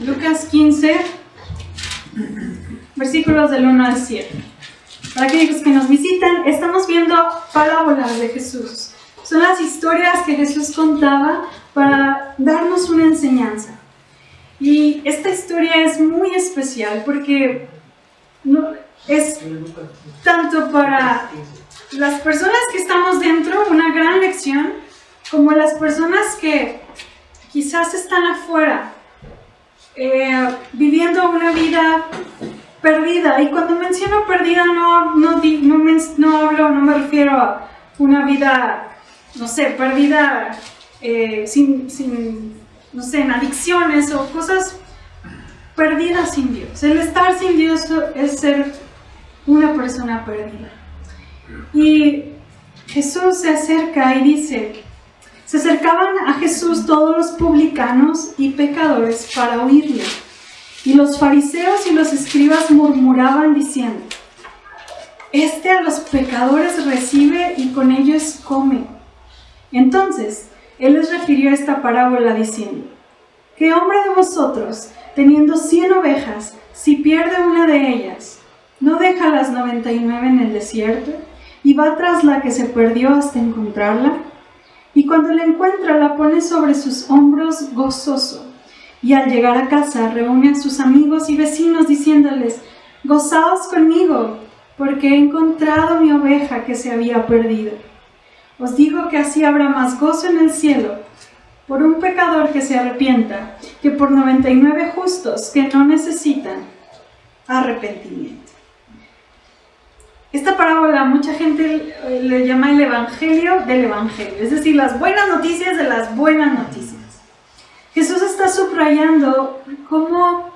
Lucas 15, versículos del 1 al 7. Para aquellos que nos visitan, estamos viendo parábolas de Jesús. Son las historias que Jesús contaba para darnos una enseñanza. Y esta historia es muy especial porque es tanto para las personas que estamos dentro, una gran lección, como las personas que quizás están afuera, viviendo una vida perdida. Y cuando menciono perdida no me refiero a una vida, no sé, perdida no sé, en adicciones o cosas perdidas sin Dios. El estar sin Dios es ser una persona perdida. Y Jesús se acerca y dice: se acercaban a Jesús todos los publicanos y pecadores para oírle. Y los fariseos y los escribas murmuraban diciendo: este a los pecadores recibe y con ellos come. Entonces él les refirió esta parábola diciendo: ¿qué hombre de vosotros, teniendo 100 ovejas, si pierde una de ellas, no deja las 99 en el desierto y va tras la que se perdió hasta encontrarla? Y cuando la encuentra, la pone sobre sus hombros gozoso. Y al llegar a casa, reúne a sus amigos y vecinos diciéndoles: gozaos conmigo, porque he encontrado mi oveja que se había perdido. Os digo que así habrá más gozo en el cielo por un pecador que se arrepienta, que por 99 justos que no necesitan arrepentimiento. Esta parábola mucha gente le llama el evangelio del evangelio, es decir, las buenas noticias de las buenas noticias. Jesús está subrayando cómo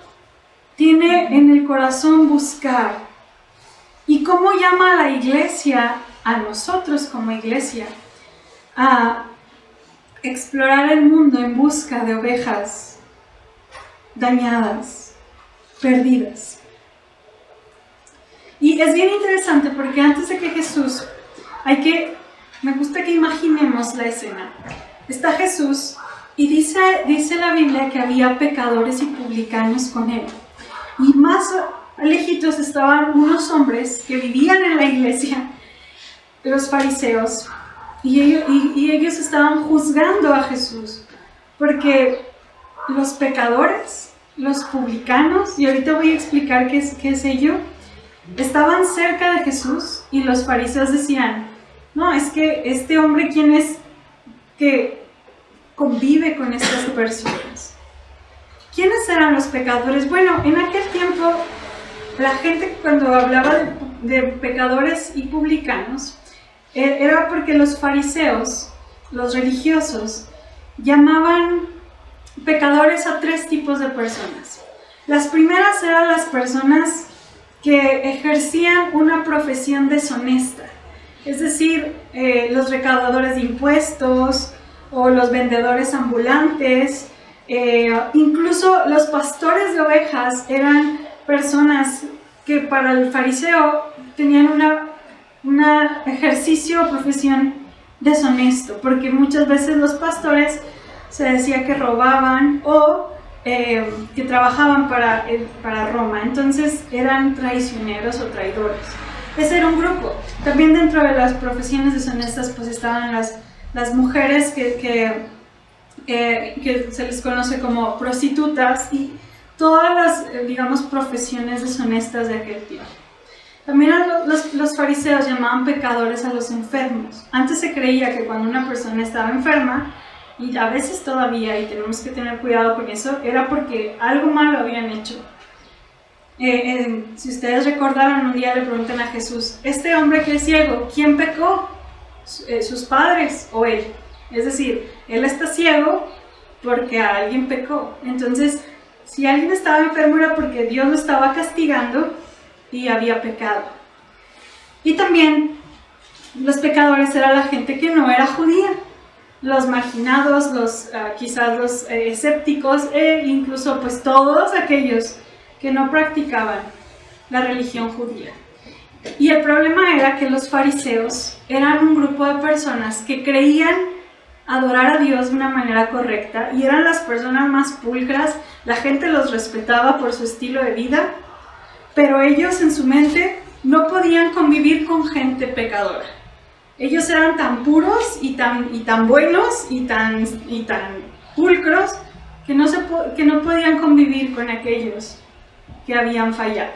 tiene en el corazón buscar y cómo llama a la iglesia, a nosotros como iglesia, a explorar el mundo en busca de ovejas dañadas, perdidas. Y es bien interesante porque antes de que Jesús, me gusta que imaginemos la escena. Está Jesús y dice la Biblia que había pecadores y publicanos con él. Y más lejitos estaban unos hombres que vivían en la iglesia, los fariseos, y ellos estaban juzgando a Jesús, porque los pecadores, los publicanos, y ahorita voy a explicar qué es ello, estaban cerca de Jesús, y los fariseos decían: no, es que este hombre, ¿quién es que convive con estas personas? ¿Quiénes eran los pecadores? Bueno, en aquel tiempo, la gente cuando hablaba de pecadores y publicanos, era porque los fariseos, los religiosos, llamaban pecadores a 3 tipos de personas. Las primeras eran las personas que ejercían una profesión deshonesta, es decir, los recaudadores de impuestos o los vendedores ambulantes, incluso los pastores de ovejas eran personas que para el fariseo tenían un ejercicio o profesión deshonesto, porque muchas veces los pastores se decía que robaban o que trabajaban para Roma, entonces eran traicioneros o traidores. Ese era un grupo. También dentro de las profesiones deshonestas pues estaban las mujeres que se les conoce como prostitutas y todas las, digamos, profesiones deshonestas de aquel tiempo. También los fariseos llamaban pecadores a los enfermos. Antes se creía que cuando una persona estaba enferma, y a veces todavía, y tenemos que tener cuidado con eso, era porque algo malo habían hecho. Si ustedes recordaron, un día le preguntan a Jesús: este hombre que es ciego, ¿quién pecó? ¿Sus padres o él? Es decir, él está ciego porque alguien pecó. Entonces, si alguien estaba enfermo era porque Dios lo estaba castigando y había pecado. Y también los pecadores era la gente que no era judía, los marginados, quizás los escépticos, incluso pues todos aquellos que no practicaban la religión judía. Y el problema era que los fariseos eran un grupo de personas que creían adorar a Dios de una manera correcta y eran las personas más pulcras, la gente los respetaba por su estilo de vida, pero ellos en su mente no podían convivir con gente pecadora. Ellos eran tan puros y tan buenos y tan pulcros que no podían convivir con aquellos que habían fallado.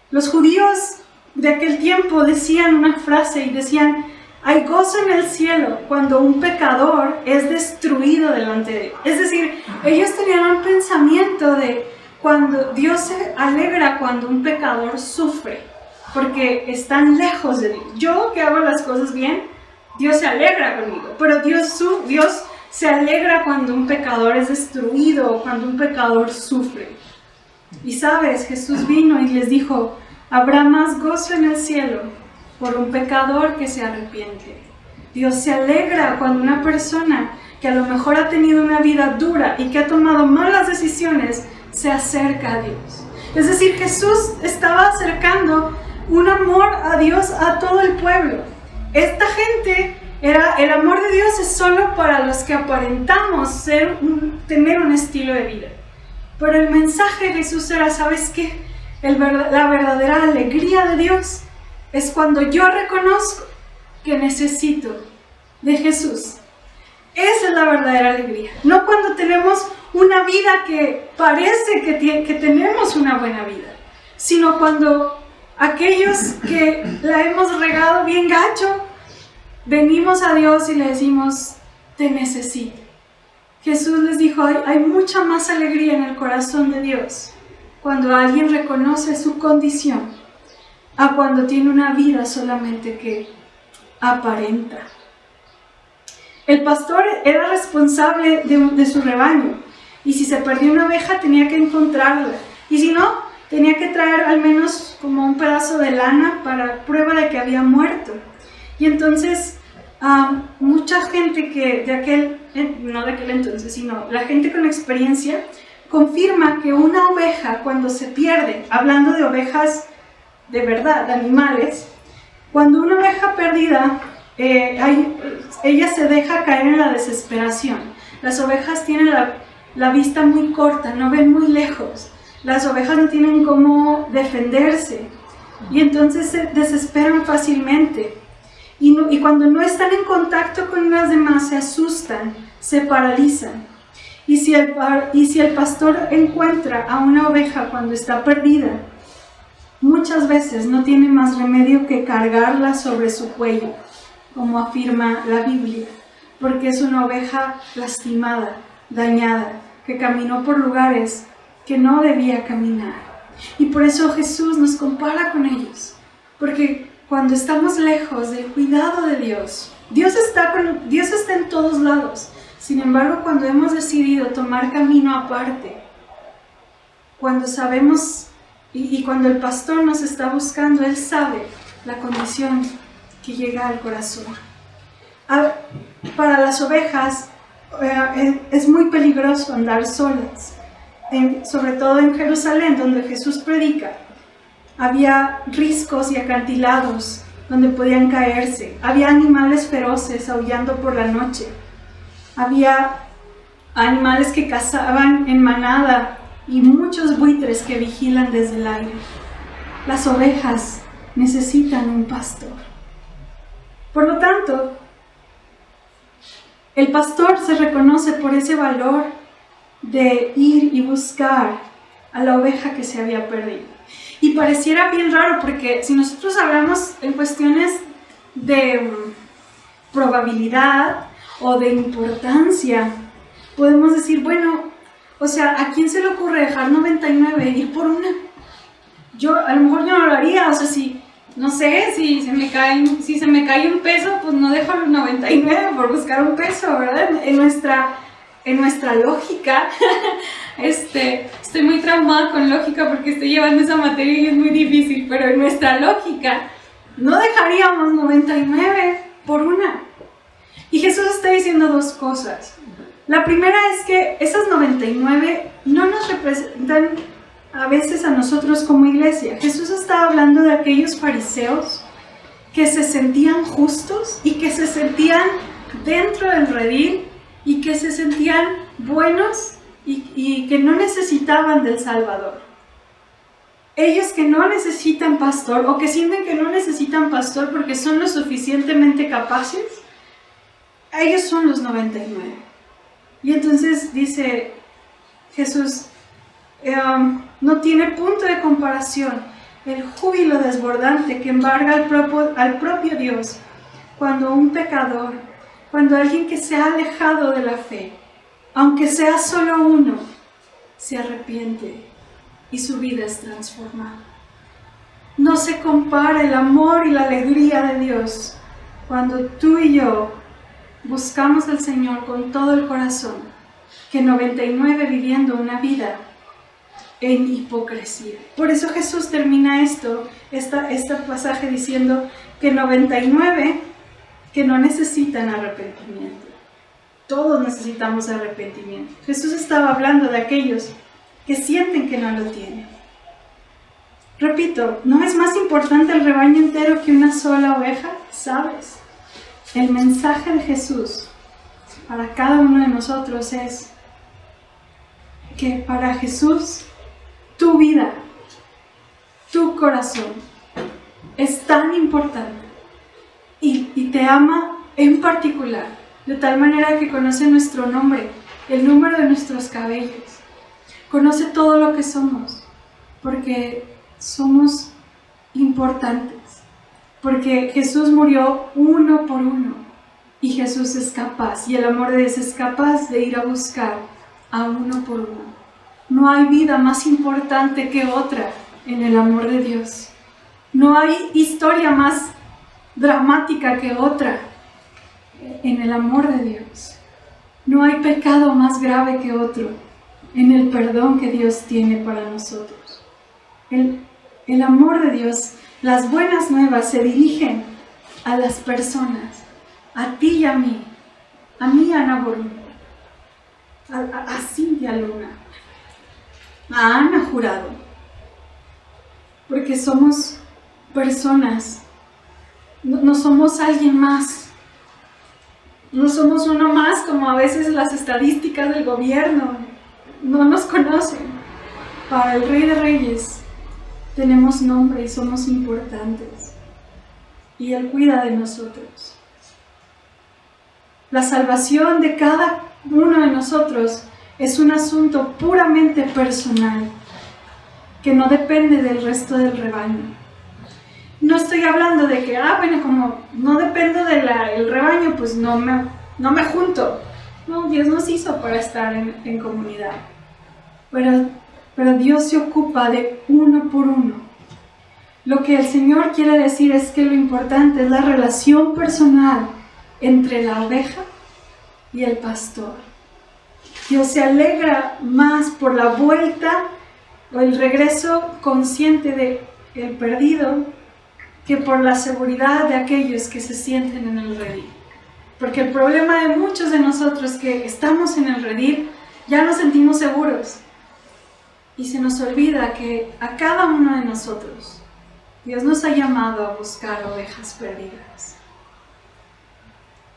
Los judíos de aquel tiempo decían una frase y decían: hay gozo en el cielo cuando un pecador es destruido delante de Dios. Es decir, ellos tenían un pensamiento de cuando Dios se alegra cuando un pecador sufre, porque están lejos de Dios. Yo que hago las cosas bien, Dios se alegra conmigo, pero Dios se alegra cuando un pecador es destruido o cuando un pecador sufre. Y sabes, Jesús vino y les dijo: habrá más gozo en el cielo por un pecador que se arrepiente. Dios se alegra cuando una persona que a lo mejor ha tenido una vida dura y que ha tomado malas decisiones se acerca a Dios. Es decir, Jesús estaba acercando un amor a Dios a todo el pueblo. Esta gente, el amor de Dios es solo para los que aparentamos tener un estilo de vida. Pero el mensaje de Jesús era: ¿sabes qué? La verdadera alegría de Dios es cuando yo reconozco que necesito de Jesús. Esa es la verdadera alegría. No cuando tenemos una vida que parece que tenemos una buena vida, sino cuando aquellos que la hemos regado bien gacho, venimos a Dios y le decimos: te necesito. Jesús les dijo: hay mucha más alegría en el corazón de Dios cuando alguien reconoce su condición a cuando tiene una vida solamente que aparenta. El pastor era responsable de su rebaño, y si se perdió una oveja tenía que encontrarla, y si no, tenía que traer al menos como un pedazo de lana para prueba de que había muerto. Y entonces mucha gente no de aquel entonces, sino la gente con experiencia, confirma que una oveja cuando se pierde, hablando de ovejas de verdad, de animales, cuando una oveja perdida, ella se deja caer en la desesperación. Las ovejas tienen la vista muy corta, no ven muy lejos. Las ovejas no tienen cómo defenderse y entonces se desesperan fácilmente. Y cuando no están en contacto con las demás, se asustan, se paralizan. Y si el pastor encuentra a una oveja cuando está perdida, muchas veces no tiene más remedio que cargarla sobre su cuello, como afirma la Biblia, porque es una oveja lastimada, dañada, que caminó por lugares que no debía caminar. Y por eso Jesús nos compara con ellos, porque cuando estamos lejos del cuidado de Dios, Dios está en todos lados. Sin embargo, cuando hemos decidido tomar camino aparte, cuando sabemos y cuando el pastor nos está buscando, Él sabe la condición que llega al corazón. Para las ovejas es muy peligroso andar solas, sobre todo en Jerusalén, donde Jesús predica. Había riscos y acantilados donde podían caerse. Había animales feroces aullando por la noche. Había animales que cazaban en manada y muchos buitres que vigilan desde el aire. Las ovejas necesitan un pastor. Por lo tanto, el pastor se reconoce por ese valor de ir y buscar a la oveja que se había perdido. Y pareciera bien raro porque si nosotros hablamos en cuestiones de probabilidad o de importancia, podemos decir, bueno, o sea, ¿a quién se le ocurre dejar 99 e ir por una? A lo mejor yo no lo haría, o sea, si se me cae un peso, pues no dejo los 99 por buscar un peso, ¿verdad? En nuestra lógica, estoy muy traumada con lógica porque estoy llevando esa materia y es muy difícil, pero en nuestra lógica no dejaríamos 99 por una. Y Jesús está diciendo dos cosas. La primera es que esas 99 no nos representan a veces a nosotros como iglesia. Jesús estaba hablando de aquellos fariseos que se sentían justos y que se sentían dentro del redil y que se sentían buenos y que no necesitaban del Salvador. Ellos que no necesitan pastor o que sienten que no necesitan pastor porque son lo suficientemente capaces, ellos son los 99. Y entonces dice Jesús, no tiene punto de comparación el júbilo desbordante que embarga al propio Dios cuando un pecador, cuando alguien que se ha alejado de la fe, aunque sea solo uno, se arrepiente y su vida es transformada. No se compara el amor y la alegría de Dios cuando tú y yo buscamos al Señor con todo el corazón, que 99 viviendo una vida en hipocresía. Por eso Jesús termina este pasaje diciendo que 99 que no necesitan arrepentimiento. Todos necesitamos arrepentimiento. Jesús estaba hablando de aquellos que sienten que no lo tienen. Repito, ¿no es más importante el rebaño entero que una sola oveja? ¿Sabes? El mensaje de Jesús para cada uno de nosotros es que para Jesús tu vida, tu corazón es tan importante y te ama en particular, de tal manera que conoce nuestro nombre, el número de nuestros cabellos, conoce todo lo que somos, porque somos importantes, porque Jesús murió uno por uno y Jesús es capaz, y el amor de Dios es capaz de ir a buscar a uno por uno. No hay vida más importante que otra en el amor de Dios. No hay historia más dramática que otra en el amor de Dios. No hay pecado más grave que otro en el perdón que Dios tiene para nosotros. El amor de Dios, las buenas nuevas se dirigen a las personas, a ti y a mí, Ana Borún, a Cintia Luna, a Ana Jurado, porque somos personas, no somos alguien más, no somos uno más como a veces las estadísticas del gobierno no nos conocen. Para el Rey de Reyes tenemos nombre y somos importantes y Él cuida de nosotros. La salvación de cada uno de nosotros es un asunto puramente personal que no depende del resto del rebaño. No estoy hablando de que, bueno, como no dependo del rebaño, pues no me junto. No, Dios nos hizo para estar en comunidad. Pero Dios se ocupa de uno por uno. Lo que el Señor quiere decir es que lo importante es la relación personal entre la oveja y el pastor. Dios se alegra más por la vuelta o el regreso consciente del perdido que por la seguridad de aquellos que se sienten en el redil. Porque el problema de muchos de nosotros que estamos en el redil, ya nos sentimos seguros. Y se nos olvida que a cada uno de nosotros, Dios nos ha llamado a buscar ovejas perdidas.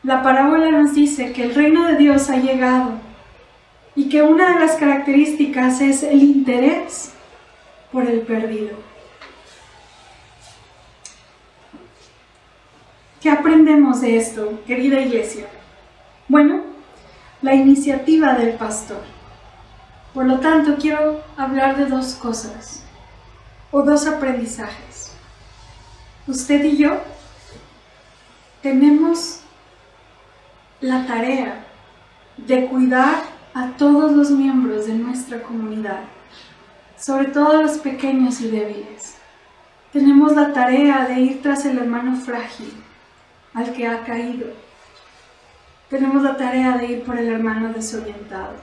La parábola nos dice que el reino de Dios ha llegado y que una de las características es el interés por el perdido. ¿Qué aprendemos de esto, querida iglesia? Bueno, la iniciativa del pastor. Por lo tanto, quiero hablar de dos cosas, o dos aprendizajes. Usted y yo tenemos la tarea de cuidar a todos los miembros de nuestra comunidad, sobre todo a los pequeños y débiles. Tenemos la tarea de ir tras el hermano frágil, al que ha caído. Tenemos la tarea de ir por el hermano desorientado.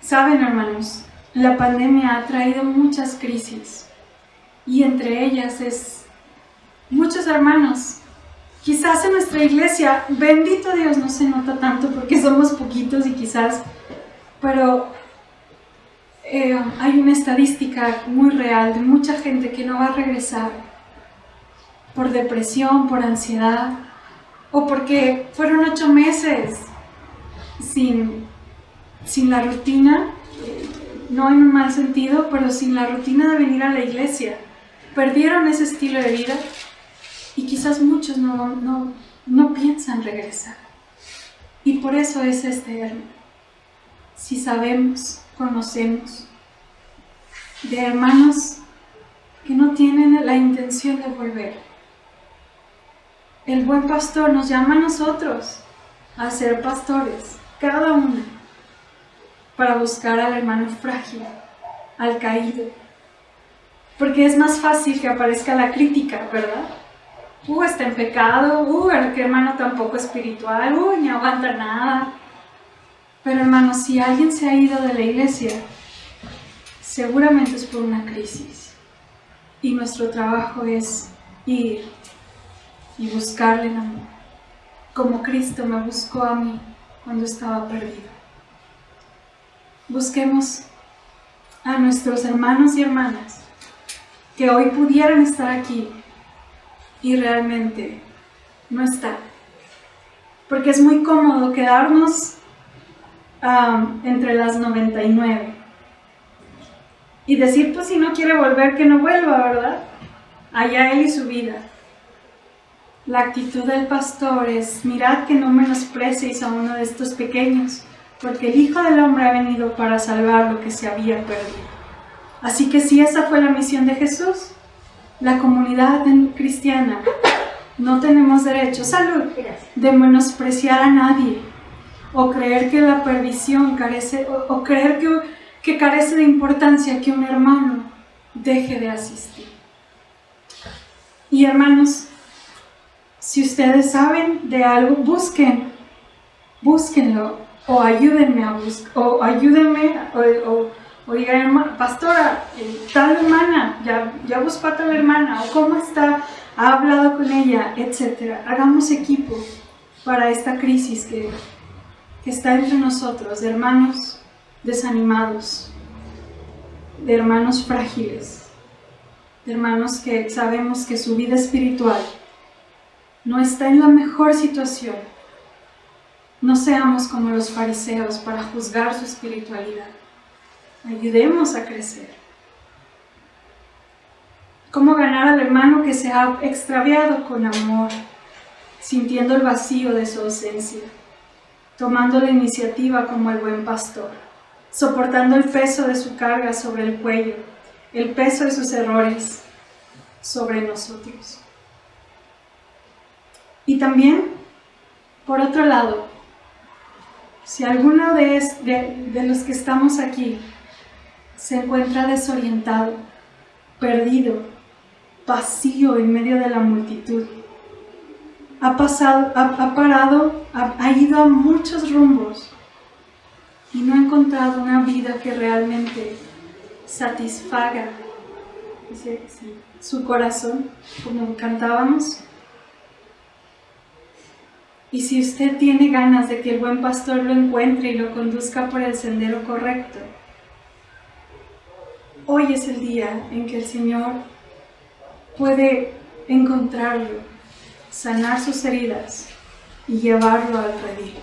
Saben, hermanos, la pandemia ha traído muchas crisis y entre ellas es muchos hermanos. Quizás en nuestra iglesia, bendito Dios, no se nota tanto porque somos poquitos y quizás, pero hay una estadística muy real de mucha gente que no va a regresar por depresión, por ansiedad o porque fueron 8 meses sin la rutina, no en un mal sentido, pero sin la rutina de venir a la iglesia. Perdieron ese estilo de vida y quizás muchos no piensan regresar. Y por eso es si sabemos, conocemos de hermanos que no tienen la intención de volver. El buen pastor nos llama a nosotros a ser pastores, cada uno, para buscar al hermano frágil, al caído. Porque es más fácil que aparezca la crítica, ¿verdad? Está en pecado, que hermano tampoco espiritual, ni aguanta nada. Pero hermano, si alguien se ha ido de la iglesia, seguramente es por una crisis. Y nuestro trabajo es ir y buscarle en amor, como Cristo me buscó a mí cuando estaba perdido. Busquemos a nuestros hermanos y hermanas que hoy pudieran estar aquí y realmente no están. Porque es muy cómodo quedarnos entre las 99 y decir, pues si no quiere volver, que no vuelva, ¿verdad? Allá él y su vida. La actitud del pastor es, mirad que no menosprecéis a uno de estos pequeños, porque el Hijo del Hombre ha venido para salvar lo que se había perdido. Así que si esa fue la misión de Jesús, la comunidad cristiana, no tenemos derecho, salud, de menospreciar a nadie, o creer que la perdición carece, o creer que carece de importancia que un hermano deje de asistir. Y hermanos, si ustedes saben de algo, búsquenlo, o ayúdenme a buscar, o digan, hermana, pastora, tal hermana, ya buscó a tal hermana, o cómo está, ha hablado con ella, etc. Hagamos equipo para esta crisis que está entre nosotros, de hermanos desanimados, de hermanos frágiles, de hermanos que sabemos que su vida espiritual no está en la mejor situación. No seamos como los fariseos para juzgar su espiritualidad. Ayudemos a crecer. ¿Cómo ganar al hermano que se ha extraviado con amor, sintiendo el vacío de su ausencia, tomando la iniciativa como el buen pastor, soportando el peso de su carga sobre el cuello, el peso de sus errores sobre nosotros? Y también, por otro lado, si alguno de los que estamos aquí se encuentra desorientado, perdido, vacío en medio de la multitud, ha ido a muchos rumbos y no ha encontrado una vida que realmente satisfaga su corazón, como cantábamos. Y si usted tiene ganas de que el buen pastor lo encuentre y lo conduzca por el sendero correcto, hoy es el día en que el Señor puede encontrarlo, sanar sus heridas y llevarlo al redil.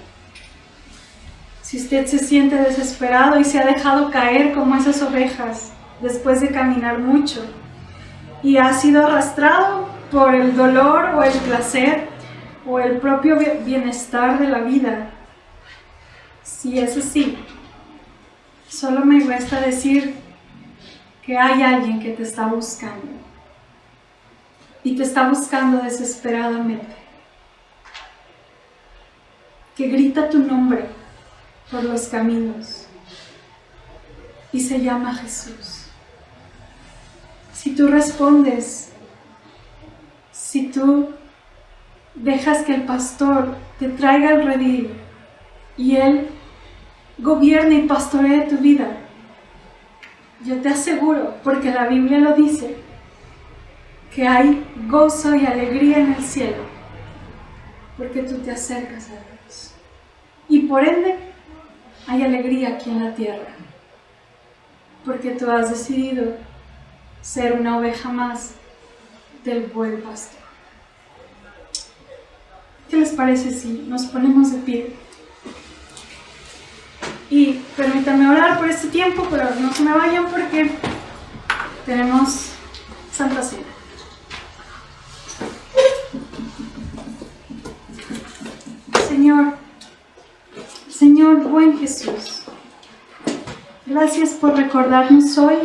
Si usted se siente desesperado y se ha dejado caer como esas ovejas después de caminar mucho y ha sido arrastrado por el dolor o el placer o el propio bienestar de la vida, si es así, solo me resta decir que hay alguien que te está buscando y te está buscando desesperadamente, que grita tu nombre por los caminos y se llama Jesús. Si tú respondes, si tú dejas que el pastor te traiga al redil y él gobierne y pastoree tu vida, yo te aseguro, porque la Biblia lo dice, que hay gozo y alegría en el cielo, porque tú te acercas a Dios. Y por ende, hay alegría aquí en la tierra, porque tú has decidido ser una oveja más del buen pastor. ¿Qué les parece si nos ponemos de pie? Y permítanme orar por este tiempo, pero no se me vayan porque tenemos Santa Cena. Señor buen Jesús, gracias por recordarnos hoy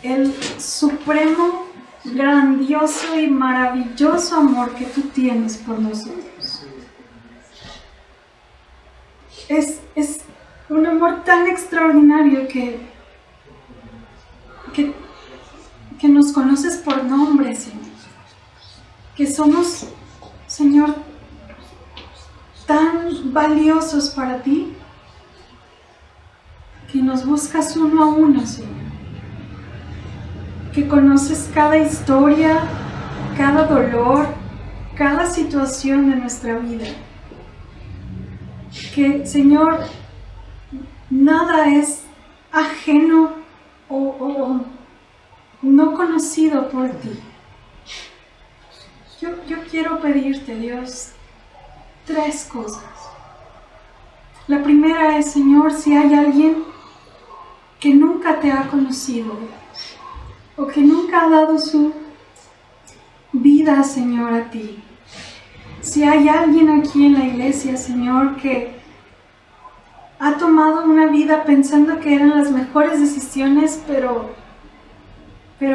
el supremo, grandioso y maravilloso amor que tú tienes por nosotros. Es un amor tan extraordinario que nos conoces por nombre, Señor. Que somos, Señor, tan valiosos para ti, que nos buscas uno a uno, Señor. Que conoces cada historia, cada dolor, cada situación de nuestra vida. Que, Señor, nada es ajeno o no conocido por ti. Yo quiero pedirte, Dios, 3 cosas. La primera es, Señor, si hay alguien que nunca te ha conocido o que nunca ha dado su vida, Señor, a ti. Si hay alguien aquí en la iglesia, Señor, que ha tomado una vida pensando que eran las mejores decisiones, pero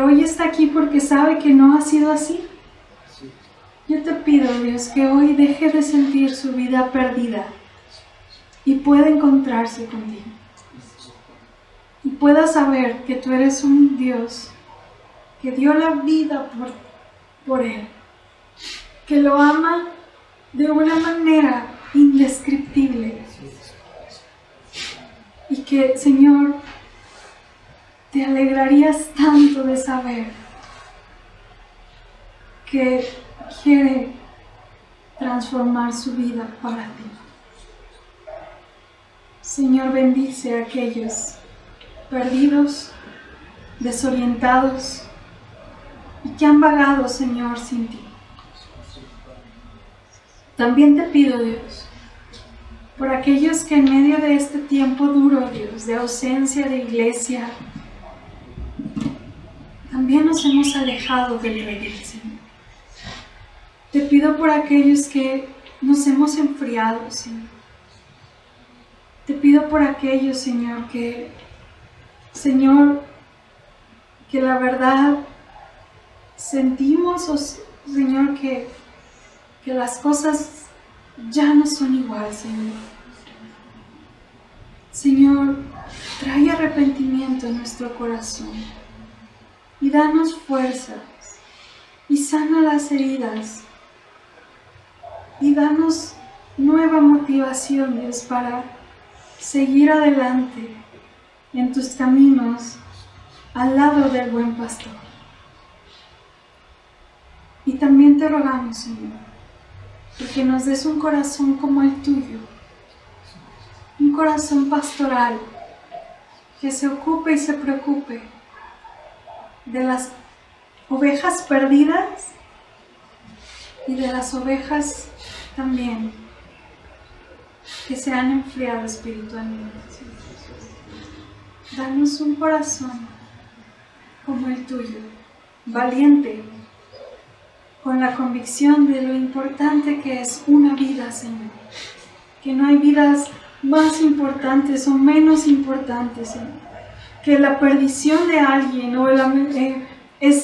hoy está aquí porque sabe que no ha sido así. Yo te pido, Dios, que hoy deje de sentir su vida perdida y pueda encontrarse contigo. Y pueda saber que tú eres un Dios que dio la vida por él, que lo ama de una manera indescriptible. Y que, Señor, te alegrarías tanto de saber que quiere transformar su vida para ti. Señor, bendice a aquellos perdidos, desorientados y que han vagado, Señor, sin ti. También te pido, Dios, por aquellos que en medio de este tiempo duro, Dios, de ausencia de iglesia, también nos hemos alejado del redil, Señor. Te pido por aquellos que nos hemos enfriado, Señor. Te pido por aquellos, Señor, que la verdad sentimos, Señor, que las cosas ya no son igual, Señor. Señor, trae arrepentimiento en nuestro corazón y danos fuerzas y sana las heridas y danos nueva motivación, Dios, para seguir adelante en tus caminos al lado del buen pastor. Y también te rogamos, Señor, porque nos des un corazón como el tuyo, un corazón pastoral que se ocupe y se preocupe de las ovejas perdidas y de las ovejas también que se han enfriado espiritualmente. Danos un corazón como el tuyo, valiente, con la convicción de lo importante que es una vida, Señor. Que no hay vidas más importantes o menos importantes, Señor. Que la perdición de alguien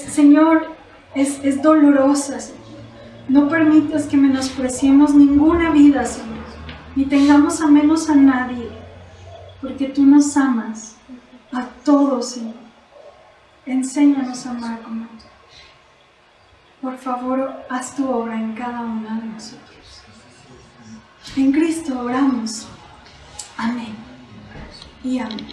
Señor, es dolorosa, Señor. No permitas que menospreciemos ninguna vida, Señor, ni tengamos a menos a nadie, porque tú nos amas a todos, Señor. Enséñanos a amar como tú. Por favor, haz tu obra en cada uno de nosotros. En Cristo oramos. Amén y amén.